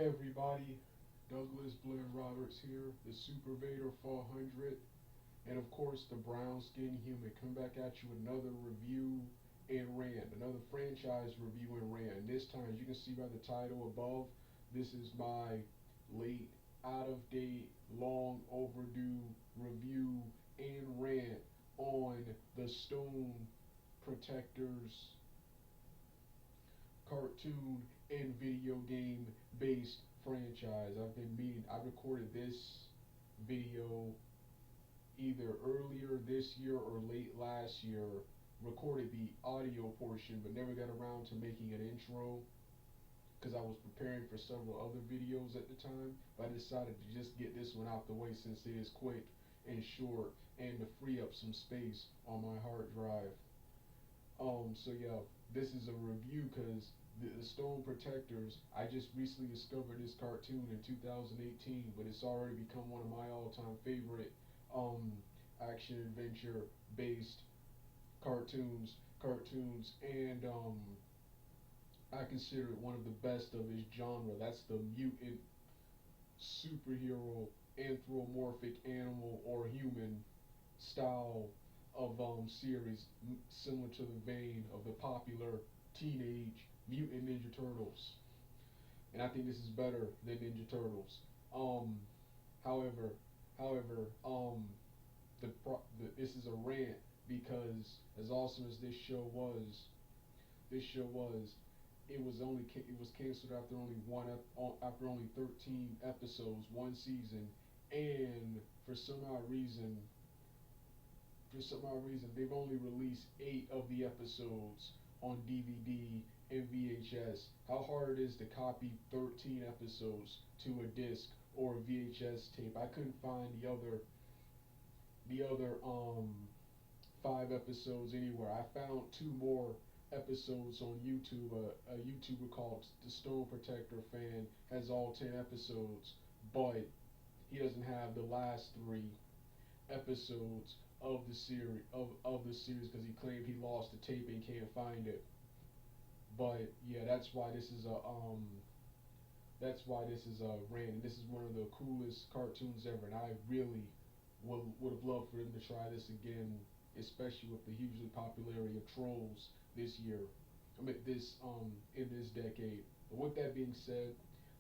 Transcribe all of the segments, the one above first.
Everybody, Douglas Blair Roberts here, the Super Vader 400, and of course the brown skinned human, come back at you with another review and rant, another franchise review and rant. And this time, as you can see by the title above, this is my late, out of date, long overdue review and rant on the Stone Protectors cartoon and video game based franchise. I recorded this video either earlier this year or late last year. Recorded the audio portion, but never got around to making an intro because I was preparing for several other videos at the time. But I decided to just get this one out the way since it is quick and short and to free up some space on my hard drive. So yeah, this is a review because the Stone Protectors, I just recently discovered this cartoon in 2018, but it's already become one of my all-time favorite um, action adventure based cartoons, and I consider it one of the best of its genre. That's the mutant superhero anthropomorphic animal or human style of series, similar to the vein of the popular teenage mutant Ninja Turtles. And I think this is better than Ninja Turtles. Um, however, however, this is a rant because as awesome as this show was, it was canceled after only after only 13 episodes, one season, and for some odd reason, they've only released 8 of the episodes on DVD and VHS. How hard it is to copy 13 episodes to a disc or a VHS tape. I couldn't find the other 5 episodes anywhere. I found 2 more episodes on YouTube. A YouTuber called the Stone Protector Fan has all 10 episodes, but he doesn't have the last 3 episodes of the series because he claimed he lost the tape and can't find it. But yeah, that's why this is a rant. And this is one of the coolest cartoons ever, and I really would have loved for them to try this again, especially with the hugely popularity of Trolls this year. I mean this in this decade. But with that being said,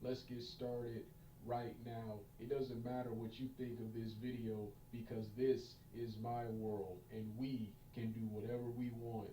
let's get started right now. It doesn't matter what you think of this video because this is my world and we can do whatever we want.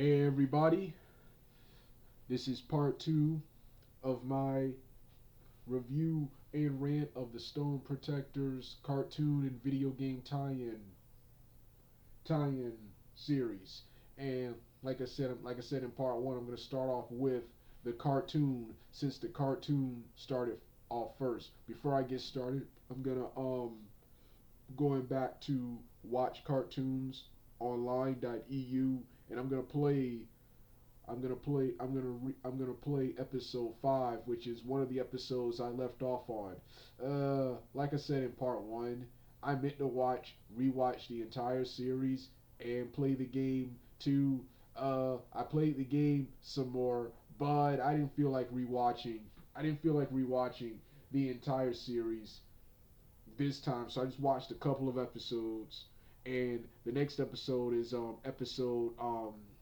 Hey everybody, this is part two of my review and rant of the Stone Protectors cartoon and video game tie-in series. And like I said in part one, I'm gonna start off with the cartoon since the cartoon started off first. Before I get started, I'm gonna going back to watch cartoons online.eu, and I'm gonna play episode 5, which is one of the episodes I left off on. Like I said in part one, I meant to rewatch the entire series and play the game too. I played the game some more, but I didn't feel like rewatching. I didn't feel like rewatching the entire series this time, so I just watched a couple of episodes. And the next episode is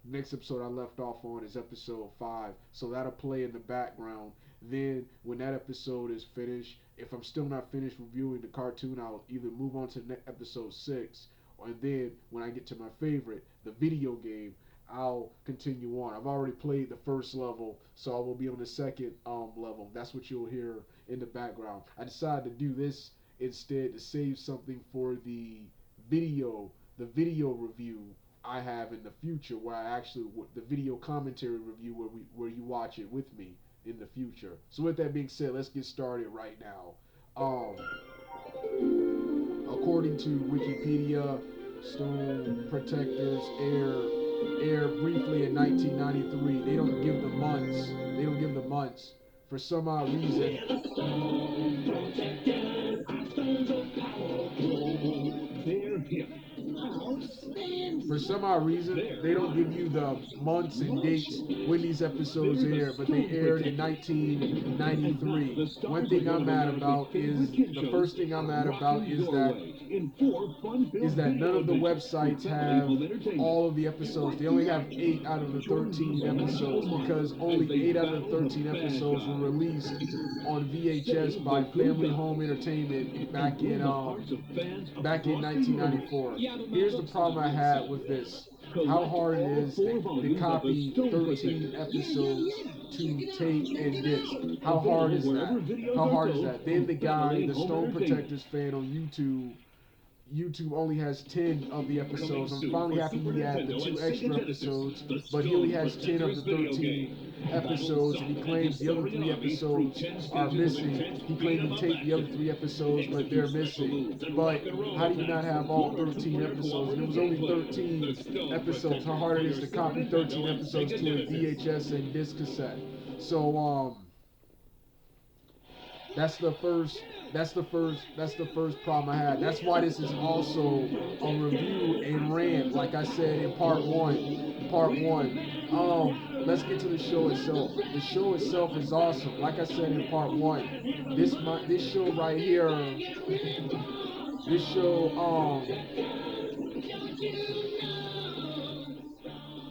next episode I left off on is episode 5, so that'll play in the background. Then when that episode is finished, if I'm still not finished reviewing the cartoon, I'll either move on to episode 6, or then when I get to my favorite, the video game, I'll continue on. I've already played the first level, so I will be on the second level. That's what you'll hear in the background. I decided to do this instead to save something for the video review I have in the future, where I actually the video commentary review where you watch it with me in the future. So with that being said, let's get started right now. According to Wikipedia, Stone Protectors aired briefly in 1993. They don't give the months. They don't give the months. For some odd reason, for some odd reason, they don't give you the months and dates when these episodes air, but they aired in 1993. One thing I'm mad about is the first thing I'm mad about is that none of the websites have all of the episodes. They only have 8 out of the 13 episodes because only 8 out of the 13 episodes were released on VHS by Family Home Entertainment back in 1994. Here's the problem I had with this: how hard it is to copy 13 episodes to tape and disc. How hard is that? How hard is that? Then the guy, the Stone Protectors fan on YouTube only has 10 of the episodes. I'm finally happy he had the 2 extra episodes, but he only has 10 of the 13 episodes, and he claims the other 3 episodes are missing. He claimed he taped the other 3 episodes, but they're missing. But how do you not have all 13 episodes? And it was only 13 episodes. How hard it is to copy 13 episodes to a VHS and disc cassette. So that's the first. That's the first problem I had. That's why this is also a review and rant, like I said in part one. Part one. Let's get to the show itself. The show itself is awesome. Like I said in part one, this show right here. This show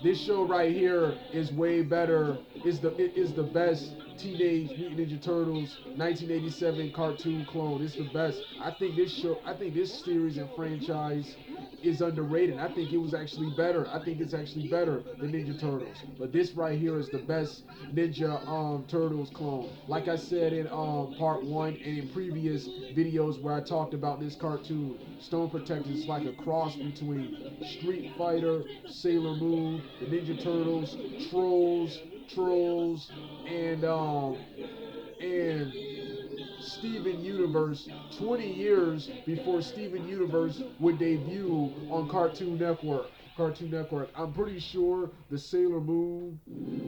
This show right here is way better. Is the best Teenage Mutant Ninja Turtles 1987 cartoon clone. It's the best. I think this series and franchise is underrated. I think it was actually better. I think it's actually better than Ninja Turtles. But this right here is the best Ninja Turtles clone. Like I said in part one and in previous videos where I talked about this cartoon, Stone Protectors is like a cross between Street Fighter, Sailor Moon, the Ninja Turtles, Trolls, and Steven Universe 20 years before Steven Universe would debut on Cartoon Network. Cartoon Network. I'm pretty sure the Sailor Moon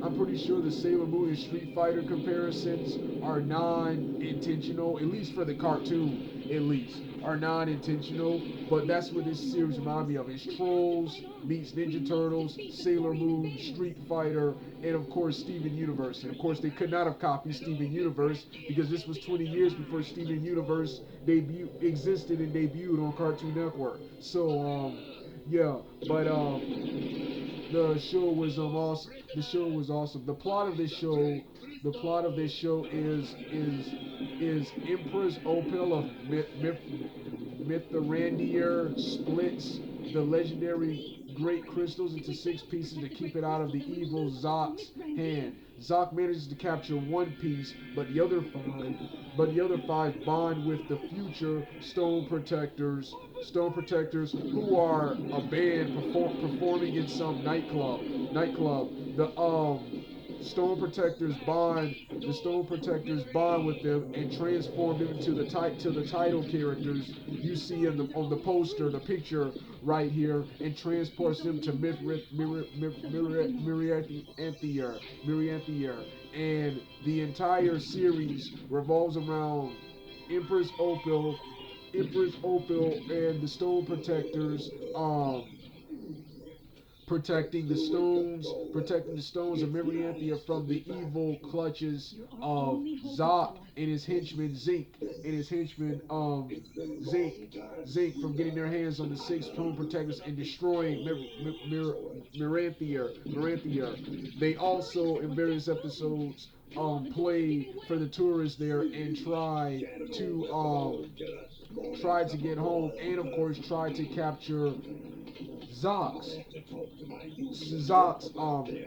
and Street Fighter comparisons are non-intentional, at least for the cartoon, at least, are non-intentional. But that's what this series reminds me of. It's Trolls meets Ninja Turtles, Sailor Moon, Street Fighter, and of course Steven Universe. And of course they could not have copied Steven Universe because this was 20 years before Steven Universe existed and debuted on Cartoon Network. So yeah, but the show was awesome. The show was awesome. The plot of this show is Empress Opal of Mythorandir splits the legendary great crystals into 6 pieces to keep it out of the evil Zock's hand. Zock manages to capture 1 piece, but the other five bond with the future Stone Protectors. Stone Protectors, who are a band performing in some nightclub. The Stone Protectors bond. The Stone Protectors bond with them and transform them into the title characters you see in the on the poster, the picture right here, and transports them to Mirianthier. And the entire series revolves around Empress Opal, and the Stone Protectors, protecting the stones of Mirianthia from the evil clutches of Zoc and his henchman Zink from getting their hands on the 6 stone protectors and destroying Miranthia. They also, in various episodes, play for the tourists there and try to get home, and of course try to capture Zox,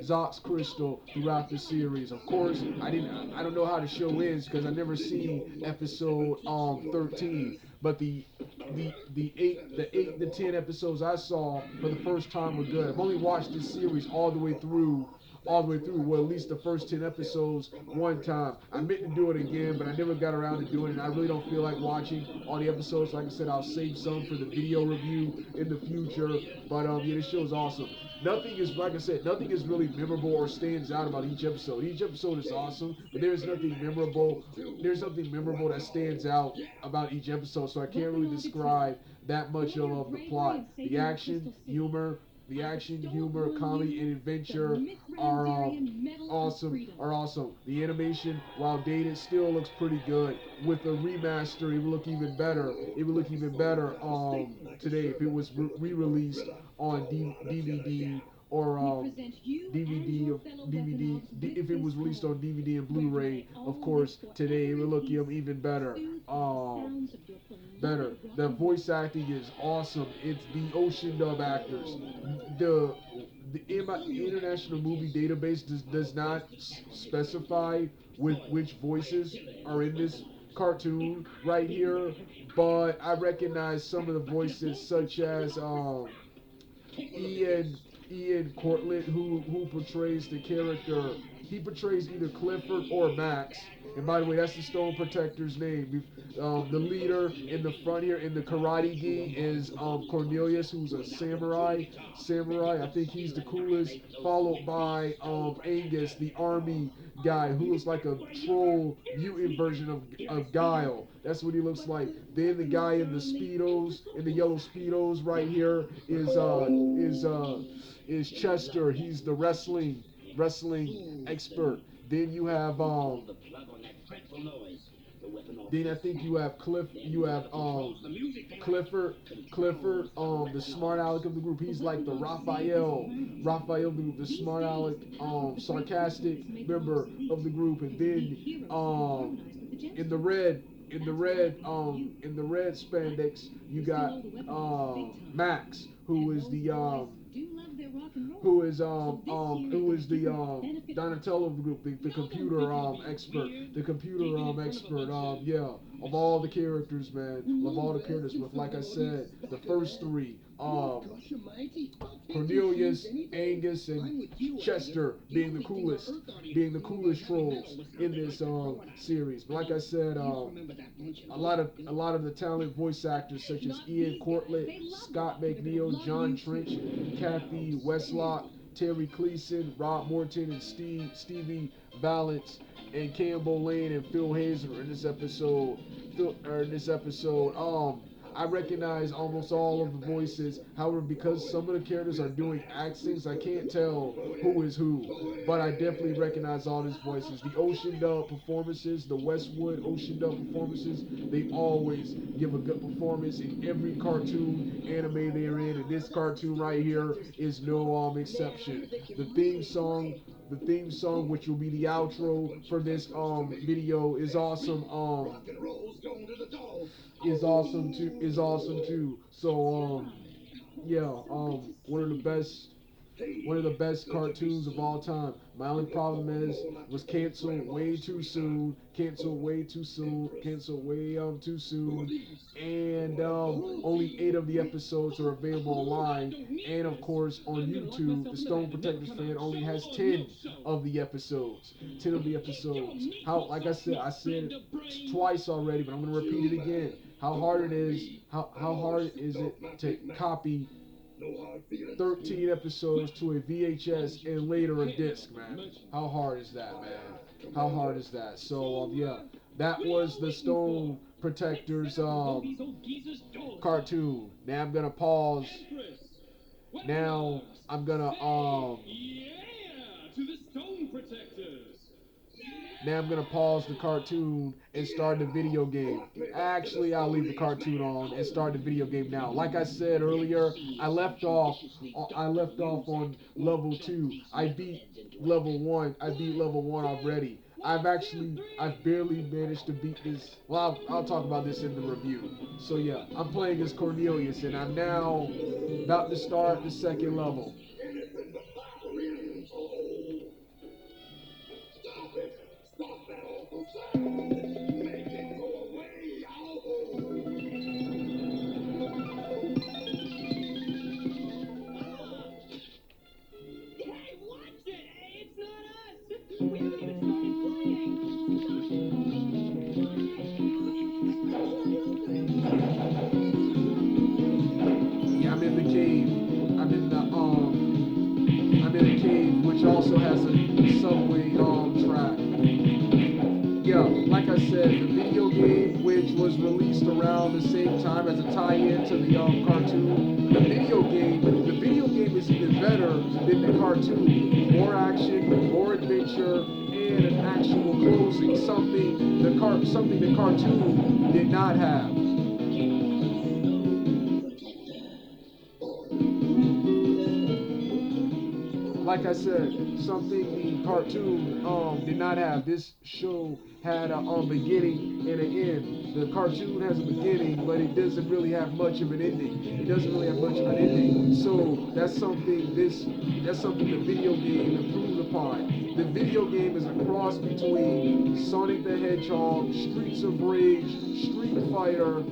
Zox Crystal throughout the series. Of course, I don't know how the show ends because I never seen episode 13. But the 10 episodes I saw for the first time were good. I've only watched this series all the way through. Well, at least the first 10 episodes one time. I meant to do it again, but I never got around to doing it. I really don't feel like watching all the episodes. Like I said, I'll save some for the video review in the future. But yeah, this show is awesome. Nothing is, like I said, nothing is really memorable or stands out about each episode. Each episode is awesome, but there's nothing memorable. There's nothing memorable that stands out about each episode. So I can't really describe that much of the plot. The action, humor, comedy, and adventure are awesome. The animation, while dated, still looks pretty good. With a remaster, it would look even better. It would look even better today if it was re-released on DVD or if it was released on DVD and Blu-ray, of course, today it would look even better. Better. The voice acting is awesome. It's the Ocean Dub actors. The the International Movie Database does not specify with which voices are in this cartoon right here, but I recognize some of the voices, such as Ian Ian Cortlandt, who portrays the character. He portrays either Clifford or Max. And by the way, that's the Stone Protector's name. The leader in the front here in the Karate Gi is Cornelius, who's a samurai. I think he's the coolest. Followed by Angus, the army guy, who looks like a troll mutant version of Guile. That's what he looks like. Then the guy in the speedos, in the yellow speedos, right here is Chester. He's the wrestling expert. Then you have then I think you have Clifford, the smart aleck of the group. He's like the Raphael of the group, the smart aleck, sarcastic member of the group. And then in the red in the red spandex, you got Max, who is the Donatello of the group, the computer expert, yeah, of all the characters, man, of all the characters. With, like I said, the first three, Cornelius, Angus, and Chester being the coolest trolls in this series. But like I said, a lot of the talented voice actors such as Ian Cortlandt, Scott McNeil, John Trench, Kathy Westlock, Terry Cleason, Rob Morton, and Stevie Valance, and Campbell Lane and Phil Hazer in this episode. I recognize almost all of the voices. However, because some of the characters are doing accents, I can't tell who is who. But I definitely recognize all these voices. The Ocean Dub performances, the Westwood Ocean Dub performances, they always give a good performance in every cartoon anime they're in. And this cartoon right here is no exception. The theme song, which will be the outro for this video, is awesome. Is awesome too. So yeah, one of the best cartoons of all time. My only problem is was canceled way too soon, canceled way too soon, and only 8 of the episodes are available online, and of course on YouTube, the Stone Protectors fan only has 10 of the episodes. 10 of the episodes. How, like I said it twice already, but I'm gonna repeat it again. How hard it is, how hard is it to copy 13 episodes to a VHS and later a disc, man. How hard is that, man? How hard is that? So, yeah, that was the Stone Protectors cartoon. Now I'm gonna pause. Now I'm gonna Now I'm gonna pause the cartoon and start the video game. Actually, I'll leave the cartoon on and start the video game now. Like I said earlier, I left off. I left off on level 2. I beat level 1. I beat level 1 already. I've barely managed to beat this. Well, I'll talk about this in the review. So yeah, I'm playing as Cornelius, and I'm now about to start the second level. Yeah, I'm in the cave. I'm in the I'm in a cave, which also has a subway track. Yeah, like I said, the video game, which was released around the same time as a tie-in to the cartoon, the video game is even better than the cartoon. More action, more adventure, and an actual closing. Something the cartoon did not have. Like I said, something the cartoon did not have. This show had a beginning and an end. The cartoon has a beginning, but it doesn't really have much of an ending. It doesn't really have much of an ending. So that's something the video game improved upon. The video game is a cross between Sonic the Hedgehog, Streets of Rage, Street Fighter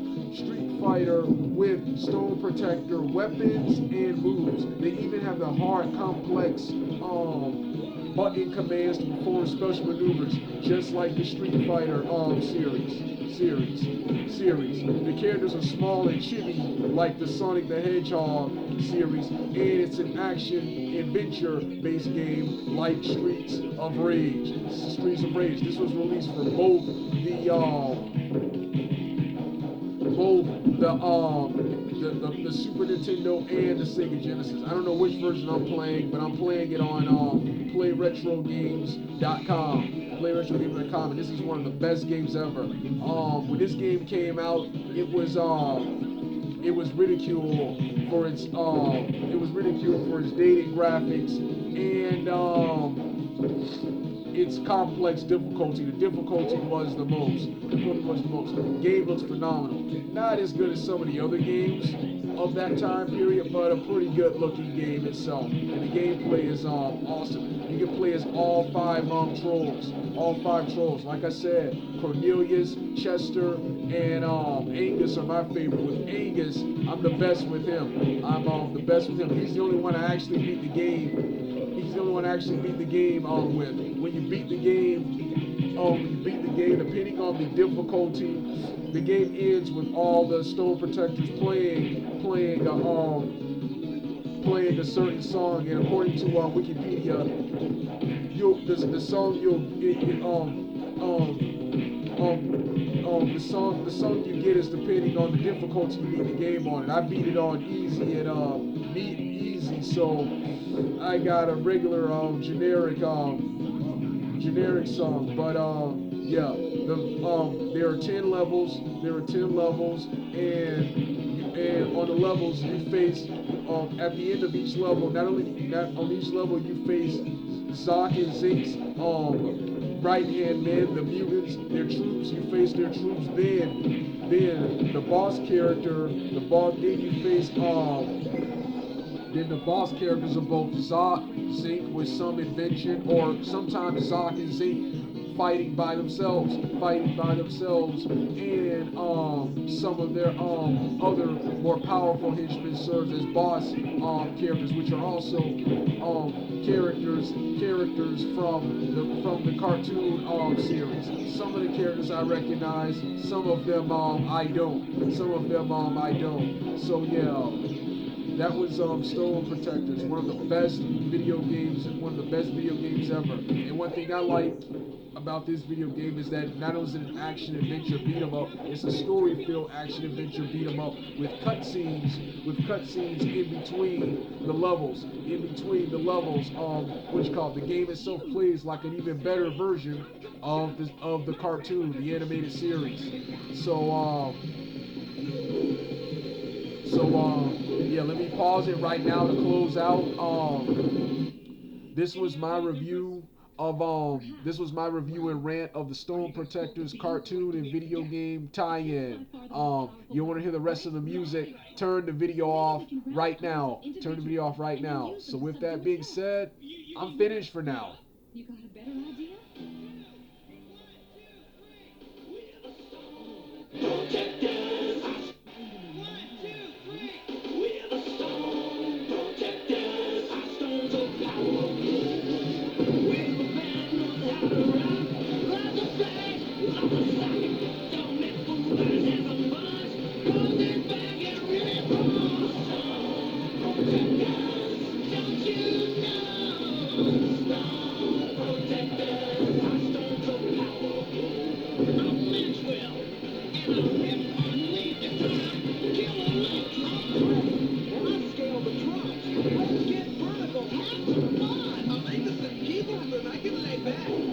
with Stone Protector weapons and moves. They even have the hard, complex button commands to perform special maneuvers, just like the Street Fighter series. The characters are small and chibi, like the Sonic the Hedgehog series, and it's an action adventure-based game like Streets of Rage. This was released for both the Super Nintendo and the Sega Genesis. I don't know which version I'm playing, but I'm playing it on PlayRetroGames.com. PlayRetroGames.com, and this is one of the best games ever. When this game came out, it was ridiculed for its dated graphics and its complex difficulty. The difficulty was the most. The game looks phenomenal. Not as good as some of the other games of that time period, but a pretty good looking game itself. And the gameplay is awesome. You can play as all five trolls. All five trolls. Like I said, Cornelius, Chester, and Angus are my favorite. With Angus, I'm the best with him. I'm the best with him. He's the only one I actually beat the game. He's the only one I actually beat the game with. When you beat the game, depending on the difficulty, the game ends with all the Stone Protectors playing a certain song, and according to Wikipedia, the song you get is depending on the difficulty you beat the game on. And I beat it on easy and easy, so I got a regular generic song. But yeah, there are 10 levels. And on the levels you face at the end of each level, not on each level you face Zoc and Zink's right hand men, the mutants, their troops. You face their troops. Then the boss character, then you face Then the boss characters are both Zoc, Zink with some invention, or sometimes Zoc and Zink fighting by themselves, and some of their other more powerful henchmen serves as boss characters, which are also characters from the cartoon series. Some of the characters I recognize, some of them I don't. Some of them I don't. So yeah. That was Stone Protectors, one of the best video games, one of the best video games ever. And one thing I like about this video game is that not only is it an action adventure beat 'em up, it's a story-filled action adventure beat 'em up with cutscenes in between the levels. What you call it? The game itself plays like an even better version of the cartoon, the animated series. So yeah, let me pause it right now to close out. This was my review this was my review and rant of the Stone Protectors cartoon and video game tie-in. You want to hear the rest of the music? Turn the video off right now. Turn the video off right now. So with that being said, I'm finished for now. You got a better idea? I can lay back.